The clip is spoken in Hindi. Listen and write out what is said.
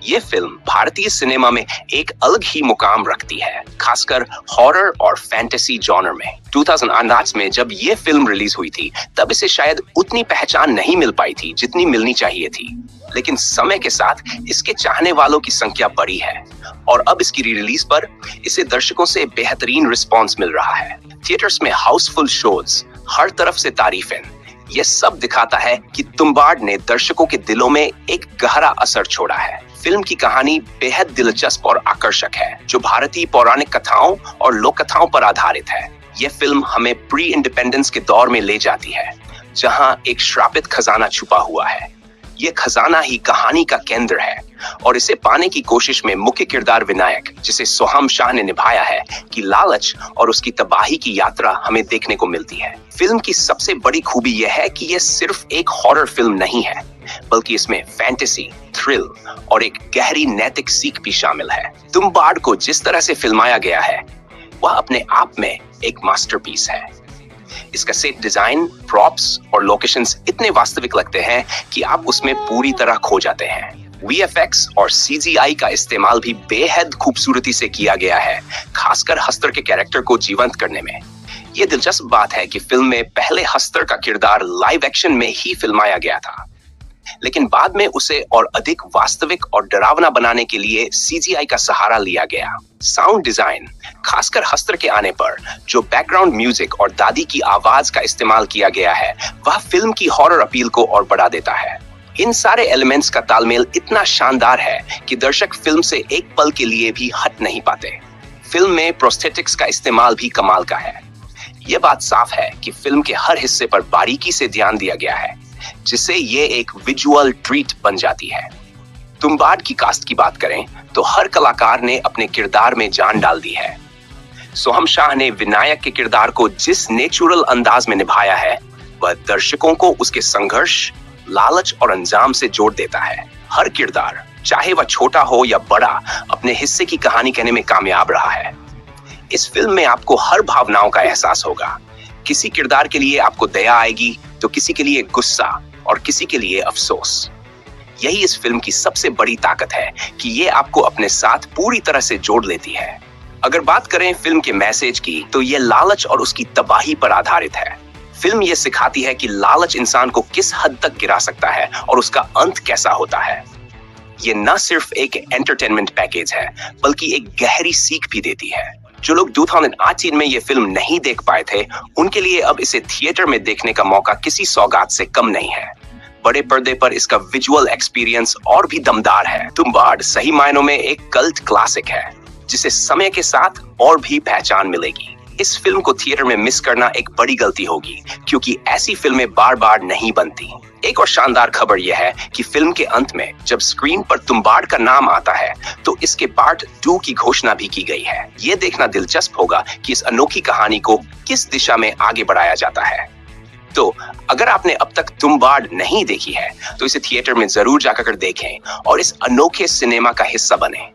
ये फिल्म भारतीय सिनेमा में एक अलग ही मुकाम रखती है, खासकर हॉरर और फैंटेसी जॉनर में। 2008 में जब ये फिल्म रिलीज हुई थी, तब इसे शायद उतनी पहचान नहीं मिल पाई थी जितनी मिलनी चाहिए थी। लेकिन समय के साथ इसके चाहने वालों की संख्या बढ़ी है और अब इसकी री रिलीज पर इसे दर्शकों से बेहतरीन रिस्पॉन्स मिल रहा है। थिएटर्स में हाउसफुल शोज, हर तरफ से तारीफें, ये सब दिखाता है कि तुम्बाड ने दर्शकों के दिलों में एक गहरा असर छोड़ा है। फिल्म की कहानी बेहद दिलचस्प और आकर्षक है, जो भारतीय पौराणिक कथाओं और लोक कथाओं पर आधारित है। यह फिल्म हमें प्री इंडिपेंडेंस के दौर में ले जाती है, जहां एक श्रापित खजाना छुपा हुआ है। ये खजाना ही कहानी का केंद्र है और इसे पाने की कोशिश में मुख्य किरदार विनायक, जिसे सोहम शाह ने निभाया है, की लालच और उसकी तबाही की यात्रा हमें देखने को मिलती है। फिल्म की सबसे बड़ी खूबी यह है कि यह सिर्फ एक हॉरर फिल्म नहीं है, बल्कि इसमें फैंटेसी, थ्रिल और एक गहरी नैतिक सीख भी शामिल है। तुम्बाड को जिस तरह से फिल्माया गया है, वह अपने आप में एक मास्टरपीस है। इसका सेट डिजाइन, प्रॉप्स और लोकेशंस इतने वास्तविक लगते हैं कि आप उसमें पूरी तरह खो जाते हैं। VFX और CGI का इस्तेमाल भी बेहद खूबसूरती से किया गया है, खासकर हस्तर के कैरेक्टर को जीवंत करने में। ये दिलचस्प बात है कि फिल्म में पहले हस्तर का किरदार लाइव एक्शन में ही फिल्माया गया था, लेकिन बाद में उसे और अधिक वास्तविक और डरावना बनाने के लिए CGI का सहारा लिया गया। साउंड डिजाइन, खासकर हस्तर के आने पर जो बैकग्राउंड म्यूजिक और दादी की आवाज का इस्तेमाल किया गया है, वह फिल्म की हॉरर अपील को और बढ़ा देता है। इन सारे एलिमेंट्स का तालमेल इतना शानदार है कि दर्शक फिल्म से एक पल के लिए भी हट नहीं पाते। फिल्म में प्रोस्थेटिक्स का इस्तेमाल भी कमाल का है। यह बात साफ है कि फिल्म के हर हिस्से पर बारीकी से ध्यान दिया गया है, जिससे ये एक विजुअल ट्रीट बन जाती है। तुम्बाड की कास्ट की बात करें तो हर कलाकार ने अपने किरदार में जान डाल दी है। सोहम शाह ने विनायक के किरदार को जिस नेचुरल अंदाज में निभाया है, वह दर्शकों को उसके संघर्ष, लालच और अंजाम से जोड़ देता है। हर किरदार, चाहे वह छोटा हो या बड़ा, अपने हिस्से की कहानी कहने में कामयाब रहा है। इस फिल्म में आपको हर भावनाओं का एहसास होगा। किसी किरदार के लिए आपको दया आएगी, तो किसी के लिए गुस्सा और किसी के लिए अफसोस। यही इस फिल्म की सबसे बड़ी ताकत है कि ये आपको अपने साथ पूरी तरह से जोड़ लेती है। अगर बात करें फिल्म के मैसेज की, तो ये लालच और उसकी तबाही पर आधारित है। फिल्म ये सिखाती है कि लालच इंसान को किस हद तक गिरा सकता है और उसका अंत कैसा होता है। ये न सिर्फ एक एंटरटेनमेंट पैकेज है, बल्कि एक गहरी सीख भी देती है। जो लोग 2018 में ये फिल्म नहीं देख पाए थे, उनके लिए अब इसे थिएटर में देखने का मौका किसी सौगात से कम नहीं है। बड़े पर्दे पर इसका विजुअल एक्सपीरियंस और भी दमदार है। तुम्बाड सही मायनों में एक कल्ट क्लासिक है, जिसे समय के साथ और भी पहचान मिलेगी। इस फिल्म को थिएटर में मिस करना एक बड़ी गलती होगी, क्योंकि ऐसी फिल्में बार बार नहीं बनती। एक और शानदार खबर यह है कि फिल्म के अंत में जब स्क्रीन पर तुम्बाड का नाम आता है, तो इसके पार्ट 2 की घोषणा भी की गई है। यह देखना दिलचस्प होगा कि इस अनोखी कहानी को किस दिशा में आगे बढ़ाया जाता है। तो अगर आपने अब तक तुम्बाड नहीं देखी है, तो इसे थिएटर में जरूर जाकर देखें और इस अनोखे सिनेमा का हिस्सा बने।